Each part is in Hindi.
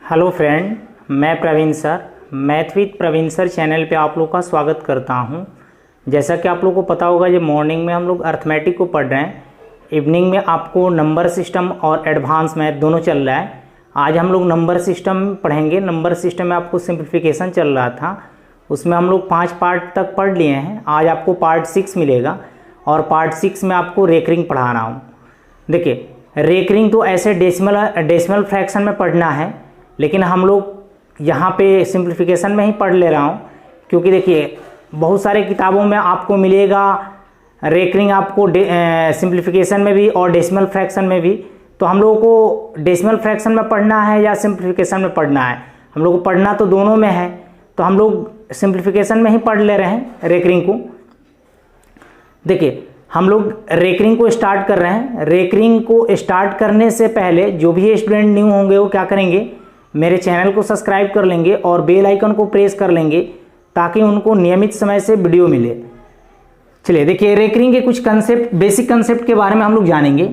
हेलो फ्रेंड, मैं Praveen sir math with Praveen sir channel पे आप लोग का स्वागत करता हूं। जैसा कि आप लोग को पता होगा, ये मॉर्निंग में हम लोग अर्थमेटिक को पढ़ रहे हैं, इवनिंग में आपको नंबर सिस्टम और एडवांस मैथ दोनों चल रहा है। आज हम लोग नंबर सिस्टम पढ़ेंगे। नंबर सिस्टम में आपको सिंप्लीफिकेशन चल रहा था, उसमें हम लोग 5 पार्ट तक पढ़ लिए हैं। आज आपको पार्ट 6 मिलेगा और पार्ट 6 में आपको रेकरिंग पढ़ा रहा हूँ। देखिए, रेकरिंग तो ऐसे डेसिमल फ्रैक्शन में पढ़ना है, लेकिन हम लोग यहाँ पे सिंप्लीफिकेशन में ही पढ़ ले रहा हूँ, क्योंकि देखिए बहुत सारे किताबों में आपको मिलेगा रेकरिंग, आपको सिंप्लीफिकेशन में भी और डेसिमल फ्रैक्शन में भी। तो हम लोगों को डेसिमल फ्रैक्शन में पढ़ना है या सिंप्लीफिकेशन में पढ़ना है? हम लोग को पढ़ना तो दोनों में है, तो हम लोग सिंप्लीफिकेशन में ही पढ़ ले रहे हैं रेकरिंग को। देखिए, हम लोग रेकरिंग को स्टार्ट कर रहे हैं। रेकरिंग को स्टार्ट करने से पहले जो भी स्टूडेंट न्यू होंगे वो क्या करेंगे, मेरे चैनल को सब्सक्राइब कर लेंगे और बेल आइकन को प्रेस कर लेंगे, ताकि उनको नियमित समय से वीडियो मिले। चलिए देखिए, रेकरिंग के कुछ कंसेप्ट, बेसिक कंसेप्ट के बारे में हम लोग जानेंगे।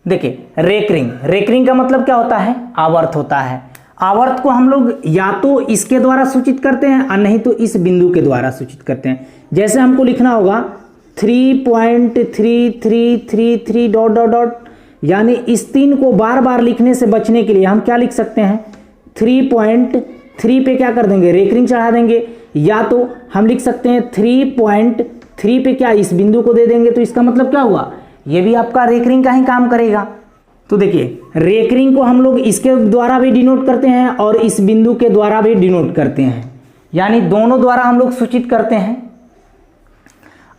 देखिए, रेकरिंग का मतलब क्या होता है? आवर्त होता है। आवर्त को हम लोग या तो इसके द्वारा सूचित करते हैं और नहीं तो इस बिंदु के द्वारा सूचित करते हैं। जैसे हमको लिखना होगा 3.3333 डॉट डॉट डॉट, यानी इस 3 को बार बार लिखने से बचने के लिए हम क्या लिख सकते हैं, 3.3 पे क्या कर देंगे, रेकरिंग चढ़ा देंगे। या तो हम लिख सकते हैं 3.3 पे क्या इस बिंदु को दे देंगे। तो इसका मतलब क्या हुआ, ये भी आपका रेकरिंग का ही काम करेगा। तो देखिए, रेकरिंग को हम लोग इसके द्वारा भी डिनोट करते हैं और इस बिंदु के द्वारा भी डिनोट करते हैं, यानी दोनों द्वारा हम लोग सूचित करते हैं।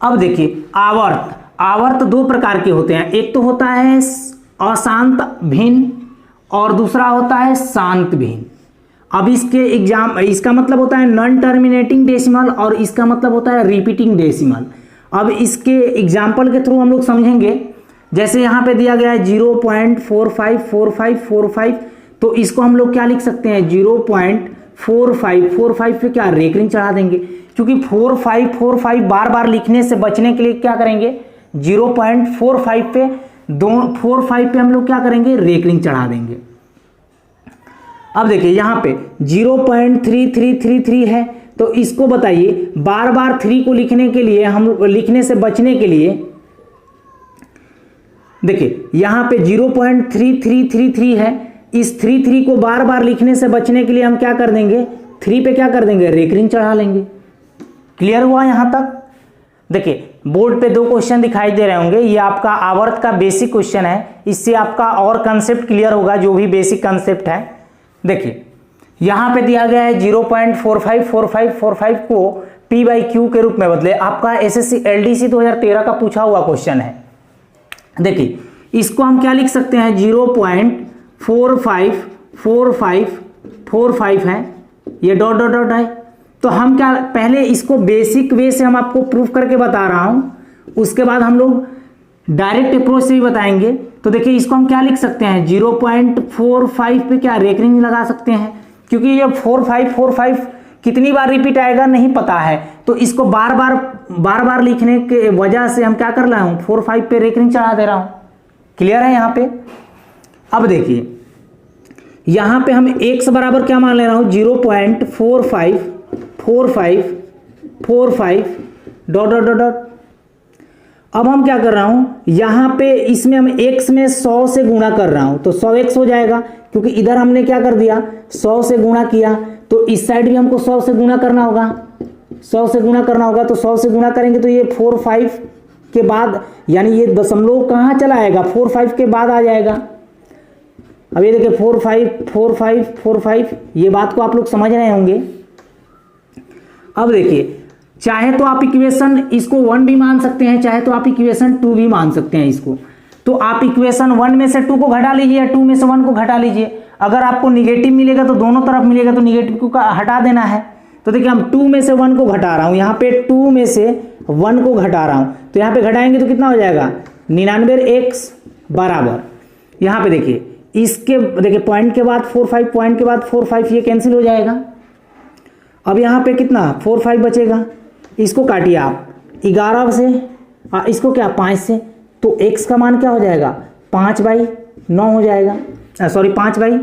अब देखिए, आवर्त 2 प्रकार के होते हैं। एक तो होता है अशांत भिन्न और दूसरा होता है शांत भिन्न। अब इसका मतलब होता है नॉन टर्मिनेटिंग डेसिमल और इसका मतलब होता है रिपीटिंग डेसिमल। अब इसके एग्जाम्पल के थ्रू हम लोग समझेंगे। जैसे यहाँ पे दिया गया है 0.454545, तो इसको हम लोग क्या लिख सकते हैं, 0.4545 पे क्या रेकरिंग चढ़ा देंगे, क्योंकि 4545 बार बार लिखने से बचने के लिए क्या करेंगे, 0.45 पे 45 पे हम लोग क्या करेंगे, रेकरिंग चढ़ा देंगे। अब देखिए, यहाँ पे 0.3333 है, तो इसको बताइए बार बार 3 को लिखने के लिए, हम लिखने से बचने के लिए, देखिए यहाँ पे 0.3333 है, इस 33 को बार बार लिखने से बचने के लिए हम क्या कर देंगे, 3 पे क्या कर देंगे, रेकरिंग चढ़ा लेंगे। क्लियर हुआ यहाँ तक? देखिए, बोर्ड पे 2 क्वेश्चन दिखाई दे रहे होंगे, ये आपका आवर्त का बेसिक क्वेश्चन है। इससे आपका और कंसेप्ट क्लियर होगा, जो भी बेसिक कंसेप्ट है। देखिए, यहाँ पे दिया गया है 0.454545 को P/Q के रूप में बदले। आपका SSC LDC 2013 का पूछा हुआ क्वेश्चन है। देखिए, इसको हम क्या लिख सकते हैं, 0.454545 है, ये डॉट डॉट डॉट है। तो हम क्या, पहले इसको बेसिक वे से हम आपको प्रूफ करके बता रहा हूं, उसके बाद हम लोग डायरेक्ट अप्रोच से भी बताएंगे। तो देखिए, इसको हम क्या लिख सकते हैं, 0.45 पे क्या रेकरिंग लगा सकते हैं, क्योंकि ये 4545 कितनी बार रिपीट आएगा नहीं पता है, तो इसको बार बार लिखने के वजह से हम क्या कर रहा हूं, 45 पे रेकरिंग चढ़ा दे रहा हूं। क्लियर है यहाँ पे? अब देखिए, यहाँ पे हम x बराबर क्या मान ले रहा हूं, 0.454545 डॉट डॉट डॉट डॉट। अब हम क्या कर रहा हूं, यहां पे इसमें हम x में 100 से गुणा कर रहा हूं, तो 100x हो जाएगा, क्योंकि इधर हमने क्या कर दिया, 100 से गुणा किया, तो इस साइड भी हमको 100 से गुणा करना होगा, 100 से गुणा करना होगा। तो 100 से गुणा करेंगे तो ये 45 के बाद, यानी ये दशमलव कहाँ चला आएगा, 45 के बाद आ जाएगा। अब ये देखिए 454545, ये बात को आप लोग समझ रहे होंगे। अब देखिए, चाहे तो आप इक्वेशन इसको 1 भी मान सकते हैं, चाहे तो आप इक्वेशन 2 भी मान सकते हैं इसको। तो आप इक्वेशन 1 में से 2 को घटा लीजिए या 2 में से 1 को घटा लीजिए। अगर आपको निगेटिव मिलेगा तो दोनों तरफ मिलेगा, तो निगेटिव को हटा देना है। तो देखिए, हम 2 में से 1 को घटा रहा हूं, यहाँ पे 2 में से 1 को घटा रहा हूं, तो यहाँ पे घटाएंगे तो कितना हो जाएगा, 99x बराबर, यहाँ पे देखिए, इसके देखिए पॉइंट के बाद 45, पॉइंट के बाद 45, ये कैंसिल हो जाएगा। अब यहाँ पे कितना 45 बचेगा, इसको काटिए आप 11 से, इसको क्या 5 से, तो x का मान क्या हो जाएगा, 5/9 हो जाएगा, सॉरी 5/,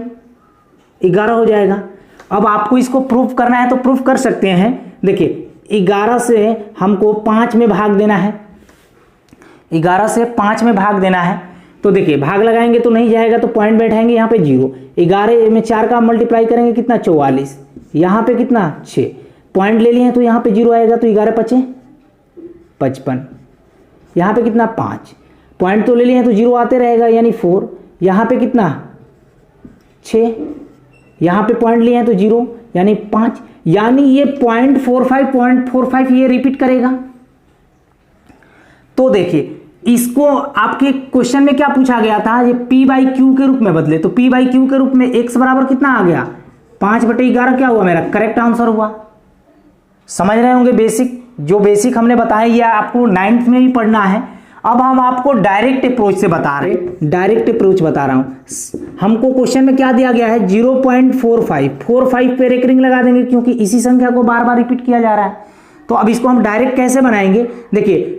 11 हो जाएगा। अब आपको इसको प्रूफ करना है तो प्रूफ कर सकते हैं। देखिए 11 से हमको 5 में भाग देना है, 11 से 5 में भाग देना है। तो देखिए भाग लगाएंगे तो नहीं जाएगा, तो पॉइंट बैठाएंगे यहाँ पे 0। 11 में 4 का मल्टीप्लाई करेंगे कितना 44, यहाँ पे कितना 6, पॉइंट ले लिए हैं तो यहाँ पे 0 आएगा, तो 11 पचे 55, यहाँ पे कितना 5, पॉइंट तो ले लिए हैं तो 0 आते रहेगा यानी 4, यहाँ पे कितना 6, यहाँ पे पॉइंट लिए हैं तो 0 यानी 5, यानी ये 0.45 ये रिपीट करेगा। तो देखिए इसको आपके क्वेश्चन में क्या पूछा गया था, ये p/q के रूप में बदले, तो p/q के रूप में x बराबर कितना आ गया 5/11 क्या हुआ मेरा करेक्ट आंसर हुआ। समझ रहे होंगे बेसिक, जो बेसिक हमने बताया ये आपको 9th में भी पढ़ना है। अब हम आपको डायरेक्ट अप्रोच से बता रहे हैं, डायरेक्ट अप्रोच बता रहा हूं। हमको क्वेश्चन में क्या दिया गया है 0.45 पे रेकरिंग लगा देंगे क्योंकि इसी संख्या को बार बार रिपीट किया जा रहा है। तो अब इसको हम डायरेक्ट कैसे बनाएंगे, देखिए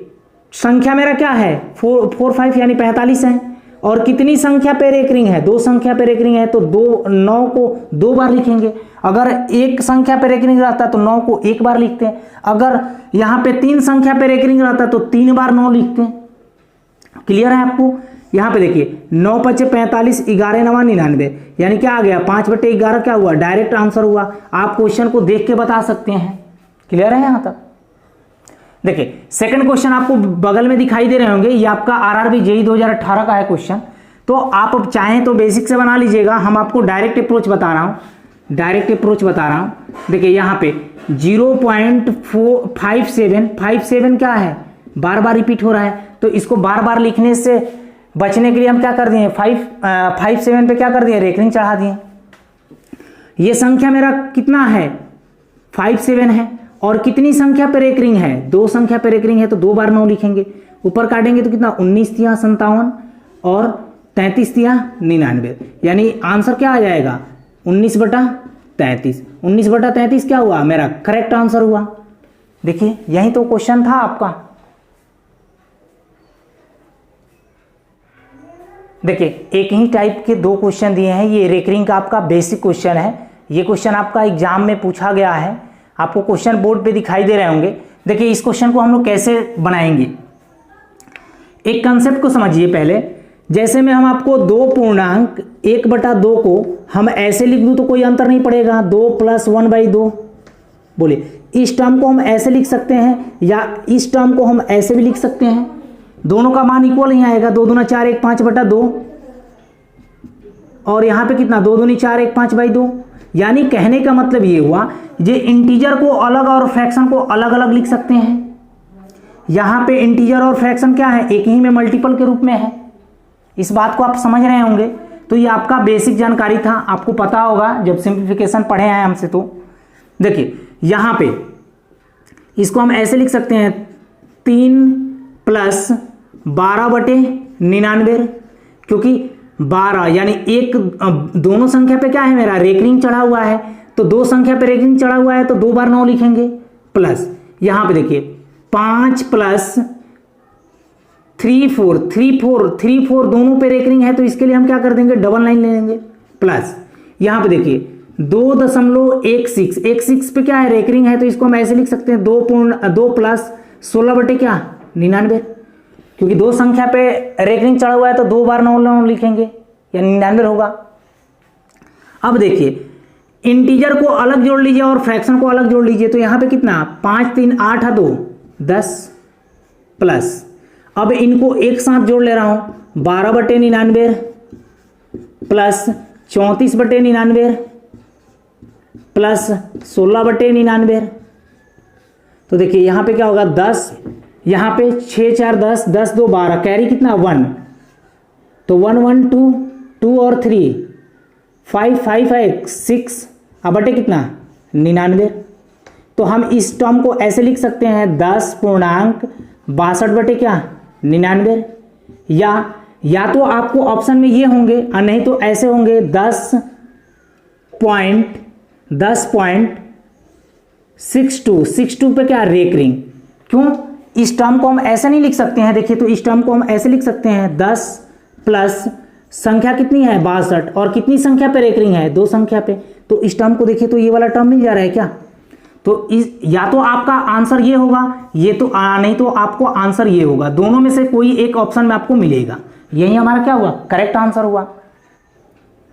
संख्या मेरा क्या है 45 यानी 45 है, और कितनी संख्या पे रेकरिंग है 2 संख्या पे रेकरिंग है, तो 9 को 2 बार लिखेंगे। अगर एक संख्या पे रेकरिंग रहता तो 9 को 1 बार लिखते हैं, अगर यहाँ पे 3 संख्या पे रेकरिंग रहता तो 3 बार 9 लिखते हैं। क्लियर है आपको। यहाँ पे देखिए 9 × 5 = 45, 11 × 9 = 99, यानी क्या आ गया 5/11 क्या हुआ डायरेक्ट आंसर हुआ। आप क्वेश्चन को देख के बता सकते हैं। क्लियर है यहाँ तक। देखिए सेकंड क्वेश्चन आपको बगल में दिखाई दे रहे होंगे, ये आपका RRB JEE 2018 का है क्वेश्चन। तो आप अब चाहें तो बेसिक से बना लीजिएगा, हम आपको डायरेक्ट अप्रोच बता रहा हूँ, डायरेक्ट अप्रोच बता रहा हूँ। देखिए यहाँ पे 0.57 क्या है बार बार रिपीट हो रहा है, तो इसको बार बार लिखने से बचने के लिए हम क्या कर दिए 57 पे क्या कर दिए रेकरिंग चढ़ा दिए। ये संख्या मेरा कितना है 57 है, और कितनी संख्या पे रेकरिंग है 2 संख्या पे रेकरिंग है, तो 2 बार 9 लिखेंगे। ऊपर काटेंगे तो कितना 19 × 57 और 33 × 99, यानी आंसर क्या आ जाएगा 19/33। 19/33 क्या हुआ मेरा करेक्ट आंसर हुआ। देखिए यही तो क्वेश्चन था आपका। देखिए एक ही टाइप के 2 क्वेश्चन दिए हैं, ये रेकरिंग का आपका बेसिक क्वेश्चन है। ये क्वेश्चन आपका एग्जाम में पूछा गया है, आपको क्वेश्चन बोर्ड पे दिखाई दे रहे होंगे। देखिए इस क्वेश्चन को हम लोग कैसे बनाएंगे, एक कंसेप्ट को समझिए पहले। जैसे में हम आपको 2.1/2 को हम ऐसे लिख दूं तो कोई अंतर नहीं पड़ेगा, 2 + 1/2 बोले। इस टर्म को हम ऐसे लिख सकते हैं या इस टर्म को हम ऐसे भी लिख सकते हैं, दोनों का मान इक्वल ही आएगा। 2 दूना 4 1 5/2, और यहाँ पे कितना 2 दूनी 4 1 5/2। यानी कहने का मतलब ये हुआ ये इंटीजर को अलग और फ्रैक्शन को अलग अलग लिख सकते हैं। यहाँ पे इंटीजर और फ्रैक्शन क्या है एक ही में मल्टीपल के रूप में है। इस बात को आप समझ रहे होंगे। तो ये आपका बेसिक जानकारी था, आपको पता होगा जब सिंप्लीफिकेशन पढ़े हैं हमसे। तो देखिए यहाँ पे इसको हम ऐसे लिख सकते हैं 3 + 12/99, क्योंकि 12 यानी एक दोनों संख्या पे क्या है मेरा रेकरिंग चढ़ा हुआ है, तो 2 संख्या पे रेकरिंग चढ़ा हुआ है तो 2 बार 9 लिखेंगे। प्लस यहाँ पे देखिए 5 + 3 4 दोनों पे रेकरिंग है, तो इसके लिए हम क्या कर देंगे डबल 9 ले लेंगे। प्लस यहाँ पे देखिए 2.16 पे क्या है रेकरिंग है, तो इसको हम ऐसे लिख सकते हैं 2 + 16/99, क्योंकि 2 संख्या पे रेकरिंग चढ़ा हुआ है तो 2 बार 9 लिखेंगे यानी 99 होगा। अब देखिए इंटीजर को अलग जोड़ लीजिए और फ्रैक्शन को अलग जोड़ लीजिए, तो यहाँ पे कितना 5 3 8 2 10 प्लस, अब इनको एक साथ जोड़ ले रहा हूं 12/99 प्लस 34/99 प्लस 16/99। तो देखिए यहाँ पे क्या होगा 10, यहाँ पे 6 4 10 10 2 12, कैरी कितना 1, तो 1 1 2 2 और 3 5 5 1 6, अब बटे कितना 99। तो हम इस टर्म को ऐसे लिख सकते हैं 10.62/99, या तो आपको ऑप्शन में ये होंगे और नहीं तो ऐसे होंगे 10.62 पे क्या रेकरिंग। क्यों इस टर्म को हम ऐसे नहीं लिख सकते हैं, देखिए तो इस टर्म को हम ऐसे लिख सकते हैं 10 + संख्या कितनी है 62 और कितनी संख्या पे रेकरिंग है 2 संख्या पे। तो इस टर्म को देखिए तो ये वाला टर्म मिल जा रहा है क्या। तो या तो आपका आंसर ये होगा, ये तो नहीं तो आपको आंसर ये होगा, दोनों में से कोई एक ऑप्शन में आपको मिलेगा। यही हमारा क्या हुआ, करेक्ट आंसर हुआ।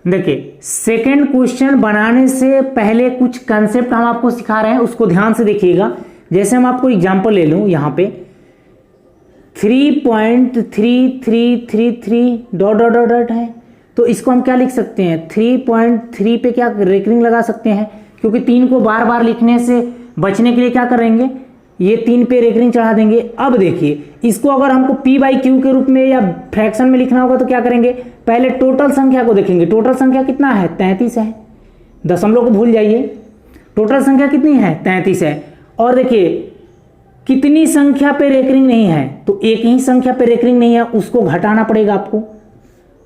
देखिए सेकंड क्वेश्चन बनाने से पहले कुछ कंसेप्ट हम आपको सिखा रहे हैं, उसको ध्यान से देखिएगा। जैसे हम आपको एग्जांपल ले लूं, यहाँ पे 3.3333 डॉट डॉट डॉट डॉट है, तो इसको हम क्या लिख सकते हैं 3.3 पे क्या रेकरिंग लगा सकते हैं, क्योंकि 3 को बार बार लिखने से बचने के लिए क्या करेंगे, ये 3 पे रेकरिंग चढ़ा देंगे। अब देखिए इसको अगर हमको p/q के रूप में या फ्रैक्शन में लिखना होगा तो क्या करेंगे, पहले टोटल संख्या को देखेंगे। टोटल संख्या कितना है 33 है, दशमलव को भूल जाइए, टोटल संख्या कितनी है 33 है। और देखिए कितनी संख्या पे रेकरिंग नहीं है, तो एक ही संख्या पे रेकरिंग नहीं है, उसको घटाना पड़ेगा आपको।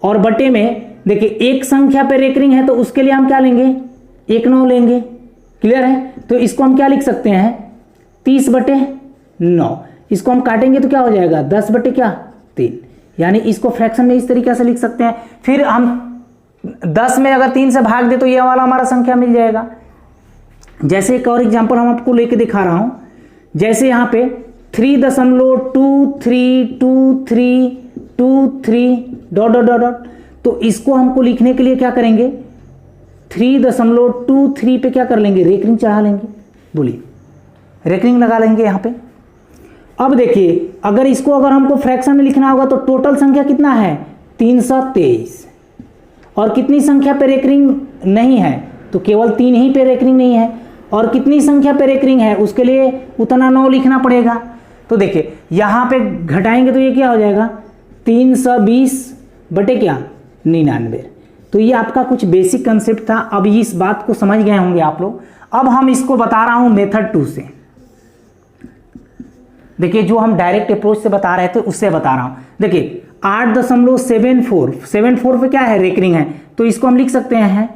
और बटे में देखिए एक संख्या पे रेकरिंग है तो उसके लिए हम क्या लेंगे 1/9 लेंगे। क्लियर है। तो इसको हम क्या लिख सकते हैं 30/9। इसको हम काटेंगे तो क्या हो जाएगा 10/3, यानी इसको फ्रैक्शन में इस तरीके से लिख सकते हैं। फिर हम 10 में अगर 3 से भाग दे तो ये वाला हमारा संख्या मिल जाएगा। जैसे एक और एग्जांपल हम आपको लेके दिखा रहा हूं, जैसे यहाँ पे 3.232323 डॉट डॉट डॉट डॉट, तो इसको हमको लिखने के लिए क्या करेंगे 3.23 पे क्या कर लेंगे रेकरिंग चढ़ा लेंगे, बोलिए रेकरिंग लगा लेंगे यहाँ पे। अब देखिए अगर इसको अगर हमको फ्रैक्शन में लिखना होगा तो टोटल संख्या कितना है 323, और कितनी संख्या पे रेकरिंग नहीं है, तो केवल 3 ही पे रेकरिंग नहीं है, और कितनी संख्या पे रेकरिंग है उसके लिए उतना 9 लिखना पड़ेगा। तो देखिए यहाँ पे घटाएंगे तो ये क्या हो जाएगा 320/99। तो ये आपका कुछ बेसिक कंसेप्ट था, अब इस बात को समझ गए होंगे आप लोग। अब हम इसको बता रहा हूं मेथड 2 से। देखिए जो हम डायरेक्ट अप्रोच से बता रहे थे उससे बता रहा हूं। देखिए 8.74 पे क्या है रेकरिंग है, तो इसको हम लिख सकते हैं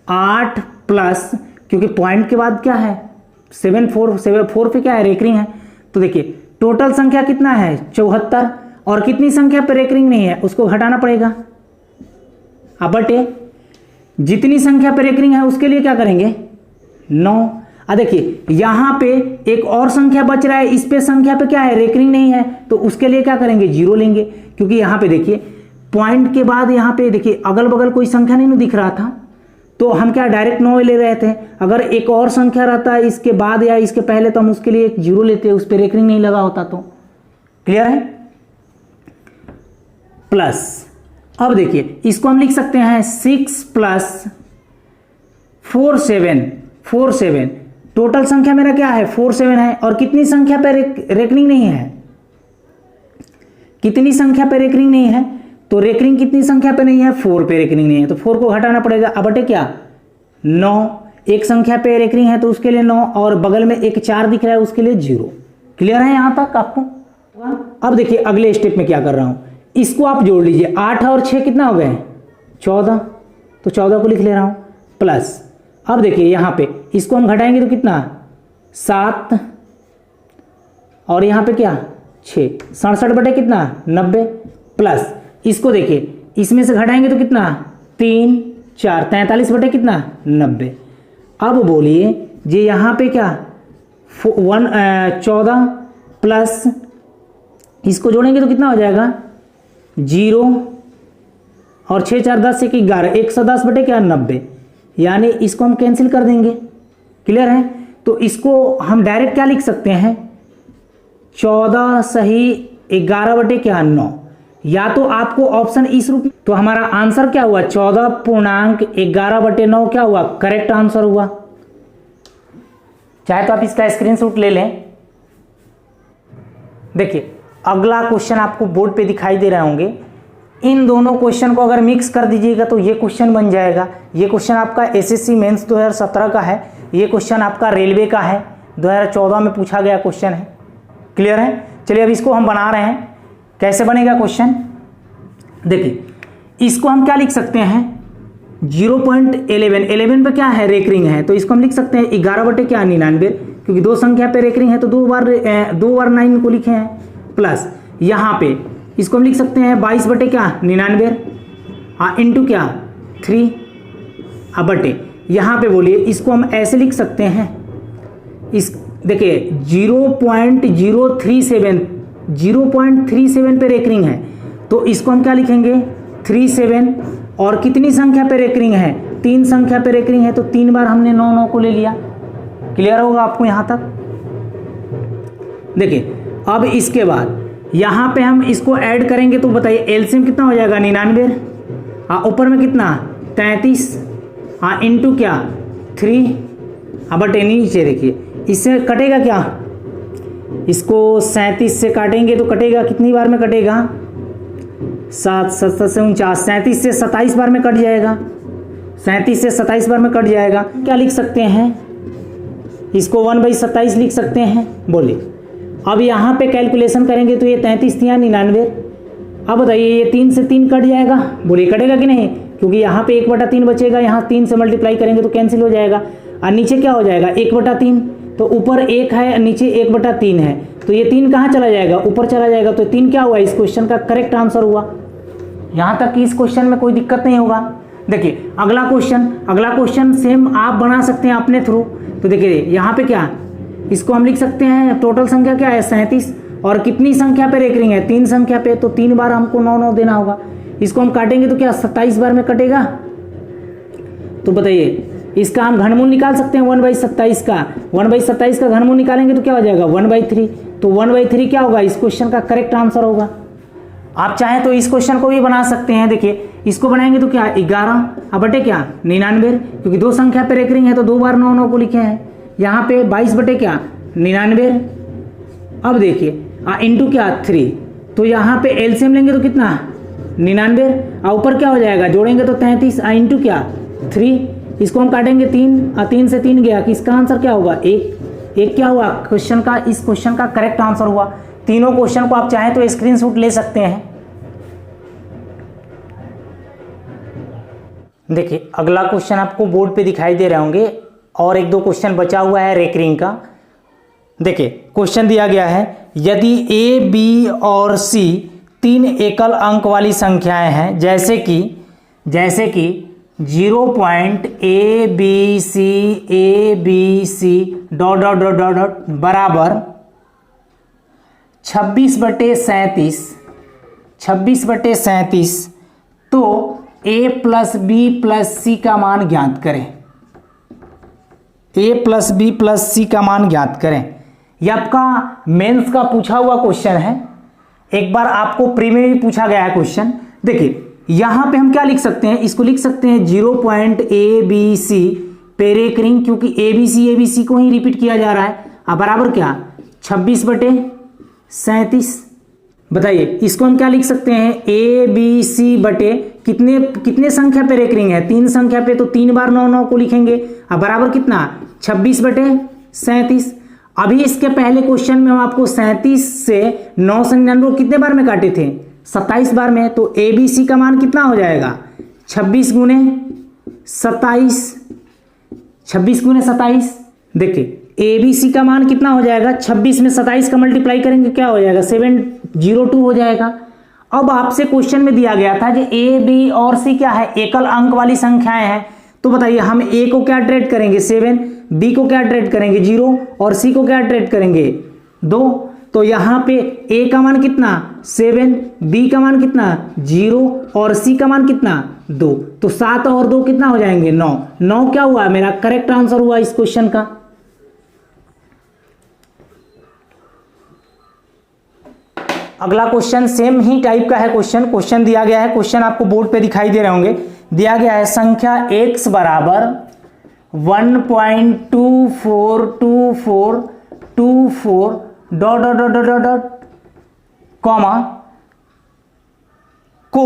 8 प्लस, क्योंकि पॉइंट के बाद क्या है 4 पे क्या है रेकरिंग है। तो देखिए टोटल संख्या कितना है 74, और कितनी संख्या पे रेकरिंग नहीं है उसको घटाना पड़ेगा। अब बटे जितनी संख्या पे रेकरिंग है उसके लिए क्या करेंगे 9। देखिए यहां पे एक और संख्या बच रहा है, इस पे संख्या पे क्या है रेकरिंग नहीं है, तो उसके लिए क्या करेंगे 0 लेंगे, क्योंकि यहां पे देखिए पॉइंट के बाद यहां पे देखिए अगल बगल कोई संख्या नहीं दिख रहा था, तो हम क्या डायरेक्ट 9 ले रहे थे। अगर एक और संख्या रहता है इसके बाद या इसके पहले तो हम उसके लिए एक 0 लेते, उस पर रेकरिंग नहीं लगा होता। तो क्लियर है। प्लस अब देखिए इसको हम लिख सकते हैं 6 प्लस 47, टोटल संख्या मेरा क्या है 47 है, और कितनी संख्या पे रेकरिंग नहीं है, कितनी संख्या पे रेकरिंग नहीं है, तो रेकरिंग कितनी संख्या पे नहीं है 4 पे रेकरिंग नहीं है, तो 4 को घटाना पड़ेगा। अब बटे क्या 9, एक संख्या पे रेकरिंग है तो उसके लिए 9, और बगल में एक 4 दिख रहा है उसके लिए 0। क्लियर है यहां तक आपको। अब देखिए अगले स्टेप में क्या कर रहा हूं, इसको आप जोड़ लीजिए 8 और 6 कितना हो गए 14, तो 14 को लिख ले रहा हूं प्लस। अब देखिए यहां पे इसको हम घटाएंगे तो कितना 7, और यहां पे क्या 6, 67 बटे कितना 90 प्लस। इसको देखिए इसमें से घटाएंगे तो कितना 3 4 43 बटे कितना 90। अब बोलिए जी यहां पे क्या 14 प्लस इसको जोड़ेंगे तो कितना हो जाएगा 0, और 6 4 10 1 11, 110 बटे क्या 90, यानी इसको हम कैंसिल कर देंगे। क्लियर है। तो इसको हम डायरेक्ट क्या लिख सकते हैं 14 सही 11 बटे क्या 9, या तो आपको ऑप्शन इस रूप में, तो हमारा आंसर क्या हुआ 14.11/9 क्या हुआ करेक्ट आंसर हुआ। चाहे तो आप इसका स्क्रीनशॉट ले लें। देखिए अगला क्वेश्चन आपको बोर्ड पे दिखाई दे रहे होंगे, इन दोनों क्वेश्चन को अगर मिक्स कर दीजिएगा तो ये क्वेश्चन बन जाएगा। ये क्वेश्चन आपका एसएससी मेंस 2017 का है, ये क्वेश्चन आपका रेलवे का है, 2014 में पूछा गया क्वेश्चन है। क्लियर है। चलिए अब इसको हम बना रहे हैं, कैसे बनेगा क्वेश्चन देखिए। इसको हम क्या लिख सकते हैं 0.11 पे क्या है रेकरिंग है, तो इसको हम लिख सकते हैं 11 बटे क्या 99, क्योंकि 2 संख्या पे रेकरिंग है तो 2 बार 9 को लिखे हैं, प्लस यहाँ पे इसको हम लिख सकते हैं 22 बटे क्या 99। हाँ इंटू क्या 3 अब बटे यहाँ पे बोलिए इसको हम ऐसे लिख सकते हैं, इस देखिए 0.037 पे रेकरिंग है तो इसको हम क्या लिखेंगे 37 और कितनी संख्या पे रेकरिंग है 3 संख्या पे रेकरिंग है तो 3 बार हमने 9 को ले लिया। क्लियर होगा आपको यहाँ तक। देखिए अब इसके बाद यहाँ पे हम इसको ऐड करेंगे तो बताइए एलसीएम कितना हो जाएगा 99। हाँ ऊपर में कितना 33 हाँ इंटू क्या 3 अब बटे नीचे देखिए इससे कटेगा क्या, इसको 37 से काटेंगे तो कटेगा कितनी बार में कटेगा 7 7 से 49 37 से 27 बार में कट जाएगा, 37 से 27 बार में कट जाएगा। क्या लिख सकते हैं इसको 1/27 लिख सकते हैं। बोलिए अब यहाँ पे कैलकुलेशन करेंगे तो ये 33 या 99। अब बताइए ये 3 से 3 कट जाएगा, बोलिए कटेगा कि नहीं, क्योंकि यहाँ पे 1/3 बचेगा, यहाँ 3 से मल्टीप्लाई करेंगे तो कैंसिल हो जाएगा और नीचे क्या हो जाएगा 1/3 तो ऊपर 1 है नीचे 1/3 है तो ये 3 कहाँ चला जाएगा ऊपर चला जाएगा तो 3 क्या हुआ इस क्वेश्चन का करेक्ट आंसर हुआ। यहाँ तक कि इस क्वेश्चन में कोई दिक्कत नहीं होगा। देखिए अगला क्वेश्चन सेम आप बना सकते हैं अपने थ्रू। तो देखिए यहाँ पे क्या इसको हम लिख सकते हैं टोटल संख्या क्या है 37 और कितनी संख्या पे रेकरिंग है 3 संख्या पे तो 3 बार हमको 9 देना होगा। इसको हम काटेंगे तो क्या 27 बार में कटेगा। तो बताइए इसका हम घनमूल निकाल सकते हैं 1/27 का 1/27 का घनमूल निकालेंगे तो क्या हो जाएगा 1/3 तो 1/3 क्या होगा इस क्वेश्चन का करेक्ट आंसर होगा। आप चाहें तो इस क्वेश्चन को भी बना सकते हैं। देखिए इसको बनाएंगे तो क्या 11 अब बटे क्या 99 क्योंकि 2 संख्या पे रेकरिंग है तो 2 बार 9 को लिखे हैं। यहाँ पे 22 बटे क्या 99। अब देखिए इंटू क्या 3 तो यहाँ पे एलसीएम लेंगे तो कितना 99 और ऊपर क्या हो जाएगा जोड़ेंगे तो 33 इंटू क्या 3 इसको हम काटेंगे 3 3 से 3 गया कि इसका आंसर क्या होगा 1 क्या हुआ क्वेश्चन का इस क्वेश्चन का करेक्ट आंसर हुआ। तीनों क्वेश्चन को आप चाहें तो स्क्रीनशॉट ले सकते हैं। देखिए अगला क्वेश्चन आपको बोर्ड पे दिखाई दे रहे होंगे और 1-2 क्वेश्चन बचा हुआ है रेकरिंग का। देखिए क्वेश्चन दिया गया है यदि ए बी और सी 3 एकल अंक वाली संख्याएं हैं जैसे कि 0.ABC बराबर 26/37 तो a + b + c का मान ज्ञात करें। a + b + c का मान ज्ञात करें। यह आपका मेंस का पूछा हुआ क्वेश्चन है। एक बार आपको प्री में भी पूछा गया है क्वेश्चन। देखिए यहां पे हम क्या लिख सकते हैं इसको लिख सकते हैं 0.ABC पे रेकरिंग क्योंकि ABC को ही रिपीट किया जा रहा है अब बराबर क्या 26/37। बताइए इसको हम क्या लिख सकते हैं ABC बटे कितने संख्या पे रेकरिंग है 3 संख्या पे तो 3 बार 9 को लिखेंगे अब बराबर कितना 26/37। अभी इसके पहले क्वेश्चन में हम आपको 37 से 9 से 99 कितने बार में काटे थे 27 बार में तो ABC का मान कितना हो जाएगा 26 गुने 27। देखिए ABC का मान कितना हो जाएगा 26 में 27 का मल्टीप्लाई करेंगे क्या हो जाएगा 702 हो जाएगा। अब आपसे क्वेश्चन में दिया गया था कि A B और C क्या है एकल अंक वाली संख्याएं हैं तो बताइए हम A को क्या ट्रेड करेंगे 7 B को क्या ट्रेड करेंगे 0 और C को क्या ट्रेड करेंगे 2 तो यहाँ पे A का मान कितना 7 B का मान कितना 0 और C का मान कितना 2 तो 7 और 2 कितना हो जाएंगे 9 क्या हुआ मेरा करेक्ट आंसर हुआ इस क्वेश्चन का। अगला क्वेश्चन सेम ही टाइप का है क्वेश्चन दिया गया है। क्वेश्चन आपको बोर्ड पे दिखाई दे रहे होंगे। दिया गया है संख्या x बराबर 1.242424 dot dot dot dot dot comma को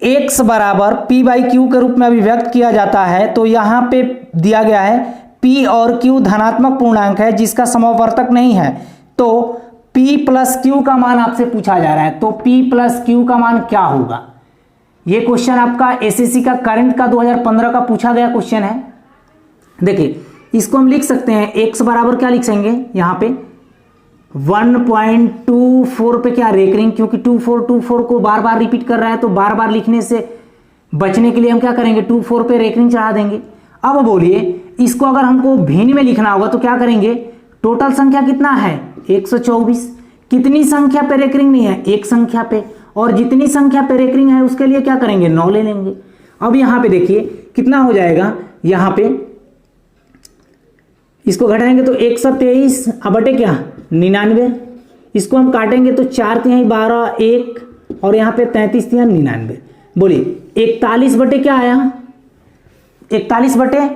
x बराबर p/q के रूप में अभिव्यक्त किया जाता है। तो यहां पे दिया गया है p और q धनात्मक पूर्णांक है जिसका समवर्तक नहीं है तो p + q का मान आपसे पूछा जा रहा है तो p + q का मान क्या होगा। ये क्वेश्चन आपका एसएससी का करंट का 2015 का पूछा गया क्वेश्चन है। देखिए इसको हम लिख सकते हैं x बराबर क्या लिख सकेंगे यहाँ पे 1.24 पे क्या रेकरिंग क्योंकि 2424 को बार बार रिपीट कर रहा है तो बार बार लिखने से बचने के लिए हम क्या करेंगे, 2 4 पे रेकरिंग चढ़ा देंगे। अब बोलिए इसको अगर हमको भिन्न में लिखना होगा तो क्या करेंगे, टोटल संख्या कितना है 124, कितनी संख्या पे रेकरिंग नहीं है, एक संख्या पे, और जितनी संख्या पे रेकरिंग है उसके लिए क्या करेंगे, 9 ले लेंगे। अब यहाँ पे देखिए कितना हो जाएगा, यहाँ पे इसको घटाएंगे तो 123 बटे क्या 99, इसको हम काटेंगे तो 4 तिहाई 12 1 और यहाँ पे 33 तिहाई 99। बोलिए 41 बटे क्या आया, 41 बटे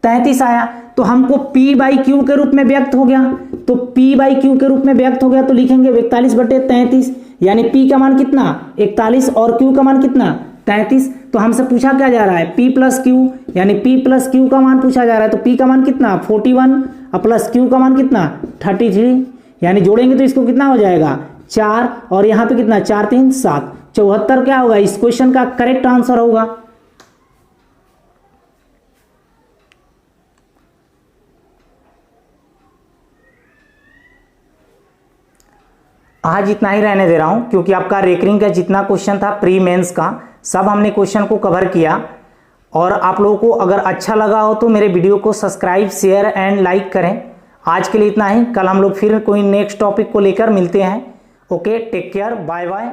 33 आया। तो हमको P बाई क्यू के रूप में व्यक्त हो गया, तो P बाई क्यू के रूप में व्यक्त हो गया तो लिखेंगे 41 बटे 33, यानी P का मान कितना 41 और Q का मान कितना 33। तो हमसे पूछा क्या जा रहा है P प्लस क्यू, यानी P प्लस क्यू का मान पूछा जा रहा है। तो P का मान कितना 41 और प्लस Q का मान कितना 33, यानी जोड़ेंगे तो इसको कितना हो जाएगा 4 और यहाँ पे कितना 4 3 7, 74 क्या होगा इस क्वेश्चन का करेक्ट आंसर होगा। आज इतना ही रहने दे रहा हूं क्योंकि आपका रेकरिंग का जितना क्वेश्चन था प्री मेंस का सब हमने क्वेश्चन को कवर किया। और आप लोगों को अगर अच्छा लगा हो तो मेरे वीडियो को सब्सक्राइब शेयर एंड लाइक करें। आज के लिए इतना ही, कल हम लोग फिर कोई नेक्स्ट टॉपिक को लेकर मिलते हैं। Okay, take care, bye bye.